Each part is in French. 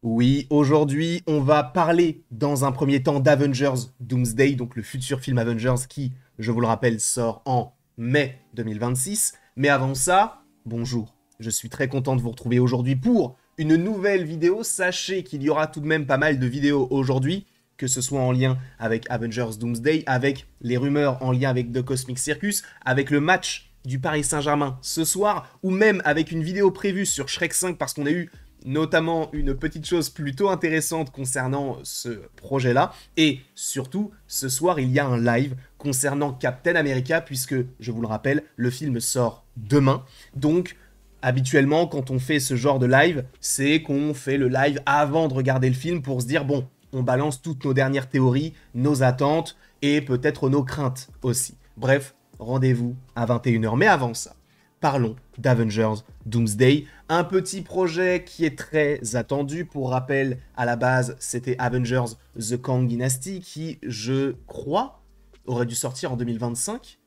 Oui, aujourd'hui, on va parler dans un premier temps d'Avengers Doomsday, donc le futur film Avengers qui, je vous le rappelle, sort en mai 2026. Mais avant ça, bonjour. Je suis très content de vous retrouver aujourd'hui pour une nouvelle vidéo. Sachez qu'il y aura tout de même pas mal de vidéos aujourd'hui, que ce soit en lien avec Avengers Doomsday, avec les rumeurs en lien avec The Cosmic Circus, avec le match du Paris Saint-Germain ce soir, ou même avec une vidéo prévue sur Shrek 5 parce qu'on a eu notamment une petite chose plutôt intéressante concernant ce projet-là. Et surtout, ce soir, il y a un live concernant Captain America, puisque, je vous le rappelle, le film sort demain. Donc, habituellement, quand on fait ce genre de live, c'est qu'on fait le live avant de regarder le film pour se dire, bon, on balance toutes nos dernières théories, nos attentes et peut-être nos craintes aussi. Bref, rendez-vous à 21h. Mais avant ça, parlons d'Avengers Doomsday, un petit projet qui est très attendu. Pour rappel, à la base, c'était Avengers The Kang Dynasty qui, je crois, aurait dû sortir en 2025.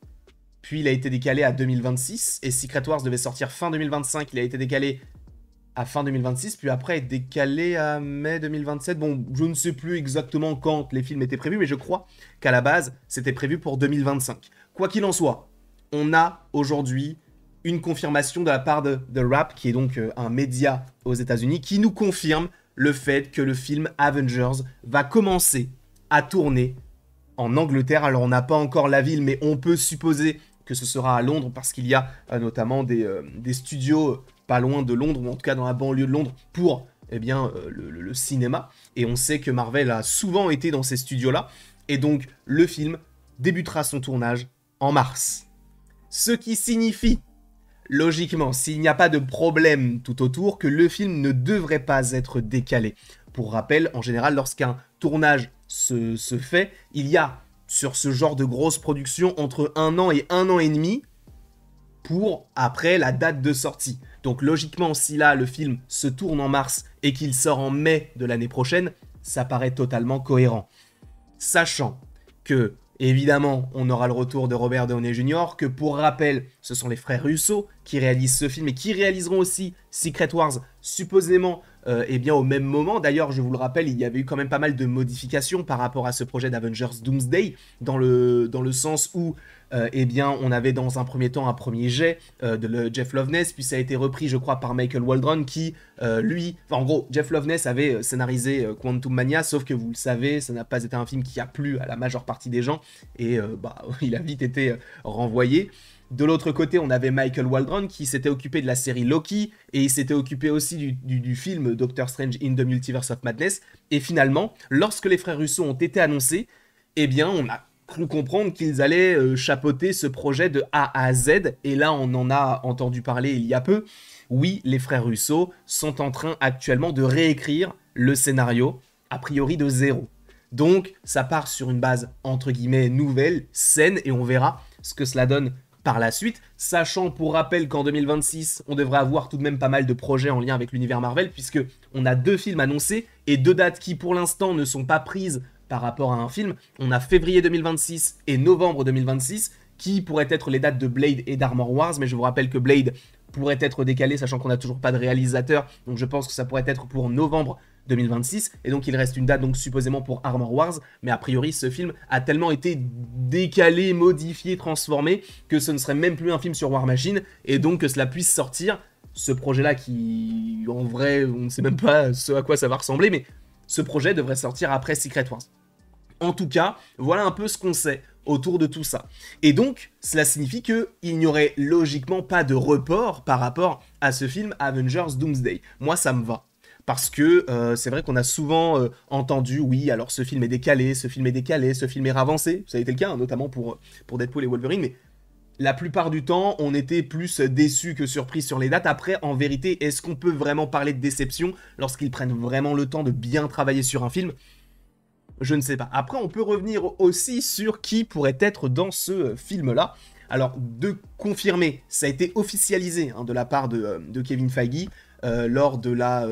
Puis il a été décalé à 2026 et Secret Wars devait sortir fin 2025. Il a été décalé à fin 2026, puis après décalé à mai 2027. Bon, je ne sais plus exactement quand les films étaient prévus, mais je crois qu'à la base, c'était prévu pour 2025. Quoi qu'il en soit, on a aujourd'hui une confirmation de la part de The Wrap, qui est donc un média aux États-Unis, qui nous confirme le fait que le film Avengers va commencer à tourner en Angleterre. Alors on n'a pas encore la ville, mais on peut supposer que ce sera à Londres parce qu'il y a notamment des studios pas loin de Londres, ou en tout cas dans la banlieue de Londres, pour eh bien, le cinéma. Et on sait que Marvel a souvent été dans ces studios-là. Et donc le film débutera son tournage en mars. Ce qui signifie, logiquement, s'il n'y a pas de problème tout autour, que le film ne devrait pas être décalé. Pour rappel, en général, lorsqu'un tournage se fait, il y a sur ce genre de grosse production entre 1 an et 1 an et demi pour après la date de sortie. Donc logiquement, si là le film se tourne en mars et qu'il sort en mai de l'année prochaine, ça paraît totalement cohérent. Sachant que, évidemment, on aura le retour de Robert Downey Jr., que pour rappel, ce sont les frères Russo qui réalisent ce film et qui réaliseront aussi Secret Wars, supposément eh bien, au même moment. D'ailleurs, je vous le rappelle, il y avait eu quand même pas mal de modifications par rapport à ce projet d'Avengers Doomsday, dans le sens où eh bien, on avait dans un premier temps un premier jet de Jeff Loveness, puis ça a été repris, je crois, par Michael Waldron, qui, lui... Enfin, en gros, Jeff Loveness avait scénarisé Quantum Mania, sauf que vous le savez, ça n'a pas été un film qui a plu à la majeure partie des gens, et bah, il a vite été renvoyé. De l'autre côté, on avait Michael Waldron qui s'était occupé de la série Loki et il s'était occupé aussi du film Doctor Strange in the Multiverse of Madness. Et finalement, lorsque les frères Russo ont été annoncés, eh bien, on a cru comprendre qu'ils allaient chapeauter ce projet de A à Z. Et là, on en a entendu parler il y a peu. Oui, les frères Russo sont en train actuellement de réécrire le scénario, a priori de zéro. Donc, ça part sur une base entre guillemets nouvelle, saine, et on verra ce que cela donne par la suite, sachant pour rappel qu'en 2026, on devrait avoir tout de même pas mal de projets en lien avec l'univers Marvel, puisque on a 2 films annoncés et 2 dates qui pour l'instant ne sont pas prises par rapport à un film. On a février 2026 et novembre 2026, qui pourraient être les dates de Blade et d'Armor Wars, mais je vous rappelle que Blade pourrait être décalé, sachant qu'on n'a toujours pas de réalisateur, donc je pense que ça pourrait être pour novembre 2026, et donc il reste une date donc supposément pour Armor Wars, mais a priori ce film a tellement été décalé, modifié, transformé, que ce ne serait même plus un film sur War Machine, et donc que cela puisse sortir, ce projet-là qui, en vrai, on ne sait même pas ce à quoi ça va ressembler, mais ce projet devrait sortir après Secret Wars. En tout cas, voilà un peu ce qu'on sait autour de tout ça. Et donc, cela signifie qu'il n'y aurait logiquement pas de report par rapport à ce film Avengers Doomsday. Moi, ça me va. Parce que c'est vrai qu'on a souvent entendu, oui, alors ce film est décalé, ce film est décalé, ce film est ravancé. Ça a été le cas, hein, notamment pour Deadpool et Wolverine, mais la plupart du temps, on était plus déçus que surpris sur les dates. Après, en vérité, est-ce qu'on peut vraiment parler de déception lorsqu'ils prennent vraiment le temps de bien travailler sur un film ? Je ne sais pas. Après, on peut revenir aussi sur qui pourrait être dans ce film-là. Alors, de confirmer, ça a été officialisé hein, de la part de Kevin Feige lors de la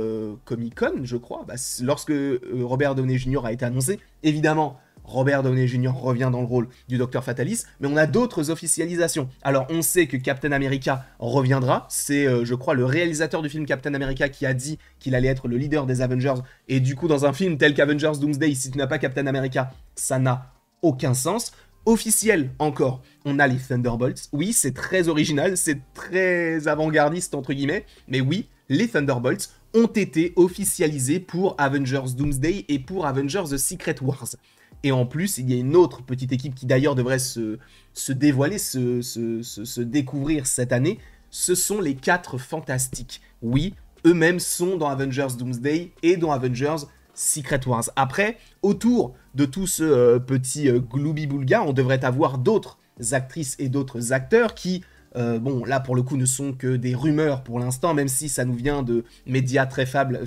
Comic-Con, je crois, lorsque Robert Downey Jr. a été annoncé. Évidemment, Robert Downey Jr. revient dans le rôle du Docteur Fatalis, mais on a d'autres officialisations. Alors on sait que Captain America reviendra, c'est je crois le réalisateur du film Captain America qui a dit qu'il allait être le leader des Avengers, et du coup dans un film tel qu'Avengers Doomsday, si tu n'as pas Captain America, ça n'a aucun sens. Officiel encore, on a les Thunderbolts. Oui, c'est très original, c'est très avant-gardiste entre guillemets, mais oui, les Thunderbolts ont été officialisés pour Avengers Doomsday et pour Avengers The Secret Wars. Et en plus, il y a une autre petite équipe qui d'ailleurs devrait se dévoiler, se découvrir cette année. Ce sont les 4 Fantastiques. Oui, eux-mêmes sont dans Avengers Doomsday et dans Avengers Secret Wars. Après, autour de tout ce petit gloubi-boulga, on devrait avoir d'autres actrices et d'autres acteurs qui, bon, là pour le coup ne sont que des rumeurs pour l'instant, même si ça nous vient de médias très fiables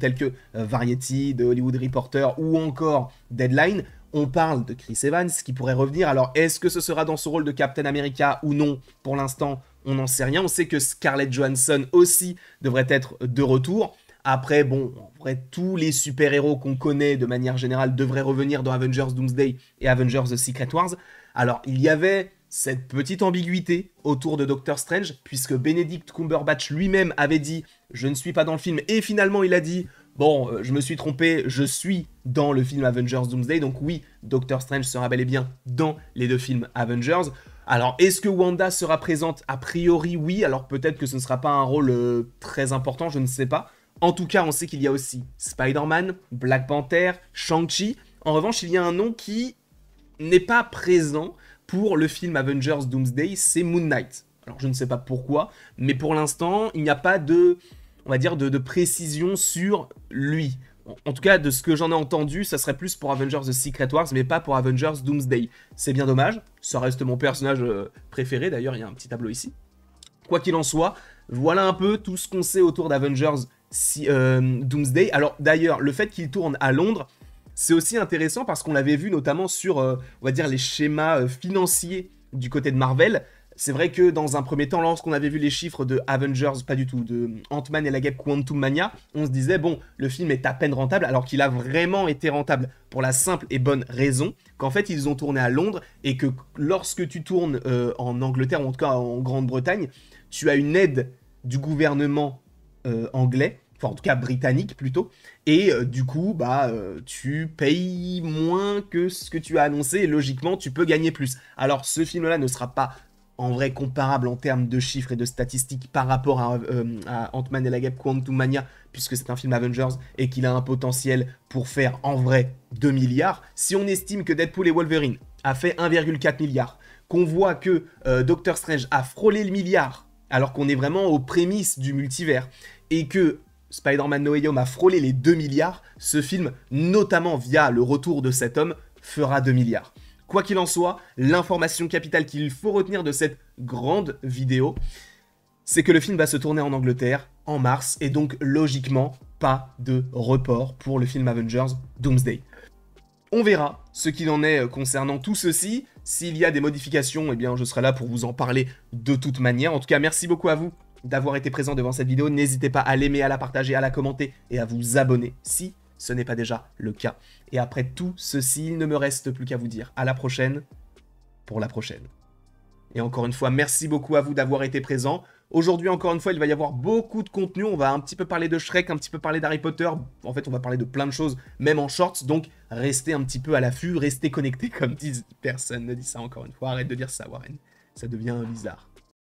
tels que Variety, The Hollywood Reporter ou encore Deadline. On parle de Chris Evans qui pourrait revenir. Alors, est-ce que ce sera dans ce rôle de Captain America ou non? Pour l'instant, on n'en sait rien. On sait que Scarlett Johansson aussi devrait être de retour. Après, bon, en vrai, tous les super-héros qu'on connaît de manière générale devraient revenir dans Avengers Doomsday et Avengers The Secret Wars. Alors, il y avait cette petite ambiguïté autour de Doctor Strange, puisque Benedict Cumberbatch lui-même avait dit « Je ne suis pas dans le film », et finalement il a dit « Bon, je me suis trompé, je suis dans le film Avengers Doomsday », donc oui, Doctor Strange sera bel et bien dans les 2 films Avengers. Alors, est-ce que Wanda sera présente? A priori, oui, alors peut-être que ce ne sera pas un rôle très important, je ne sais pas. En tout cas, on sait qu'il y a aussi Spider-Man, Black Panther, Shang-Chi. En revanche, il y a un nom qui n'est pas présent pour le film Avengers Doomsday, c'est Moon Knight. Alors, je ne sais pas pourquoi, mais pour l'instant, il n'y a pas de, on va dire, de précision sur lui. En tout cas, de ce que j'en ai entendu, ça serait plus pour Avengers The Secret Wars, mais pas pour Avengers Doomsday. C'est bien dommage, ça reste mon personnage préféré, d'ailleurs, il y a un petit tableau ici. Quoi qu'il en soit, voilà un peu tout ce qu'on sait autour d'Avengers Doomsday. Alors d'ailleurs, le fait qu'il tourne à Londres, c'est aussi intéressant parce qu'on l'avait vu notamment sur, on va dire, les schémas financiers du côté de Marvel. C'est vrai que dans un premier temps, lorsqu'on avait vu les chiffres de Avengers, pas du tout, de Ant-Man et la guêpe Quantumania, on se disait, bon, le film est à peine rentable, alors qu'il a vraiment été rentable pour la simple et bonne raison qu'en fait, ils ont tourné à Londres et que lorsque tu tournes en Angleterre, ou en tout cas en Grande-Bretagne, tu as une aide du gouvernement anglais, enfin en tout cas britannique plutôt, et du coup, tu payes moins que ce que tu as annoncé, et logiquement, tu peux gagner plus. Alors, ce film-là ne sera pas en vrai comparable en termes de chiffres et de statistiques par rapport à Ant-Man et la guêpe Quantumania, puisque c'est un film Avengers et qu'il a un potentiel pour faire en vrai 2 milliards. Si on estime que Deadpool et Wolverine a fait 1,4 milliard, qu'on voit que Doctor Strange a frôlé le milliard, alors qu'on est vraiment aux prémices du multivers, et que Spider-Man No Way Home a frôlé les 2 milliards, ce film, notamment via le retour de cet homme, fera 2 milliards. Quoi qu'il en soit, l'information capitale qu'il faut retenir de cette grande vidéo, c'est que le film va se tourner en Angleterre en mars, et donc logiquement, pas de report pour le film Avengers Doomsday. On verra ce qu'il en est concernant tout ceci. S'il y a des modifications, eh bien je serai là pour vous en parler de toute manière. En tout cas, merci beaucoup à vous d'avoir été présent devant cette vidéo. N'hésitez pas à l'aimer, à la partager, à la commenter et à vous abonner si ce n'est pas déjà le cas. Et après tout ceci, il ne me reste plus qu'à vous dire à la prochaine pour la prochaine. Et encore une fois, merci beaucoup à vous d'avoir été présent. Aujourd'hui, encore une fois, il va y avoir beaucoup de contenu. On va un petit peu parler de Shrek, un petit peu parler d'Harry Potter. En fait, on va parler de plein de choses, même en shorts. Donc, restez un petit peu à l'affût, restez connectés, comme disent. Personne ne dit ça encore une fois. Arrête de dire ça, Warren. Ça devient bizarre.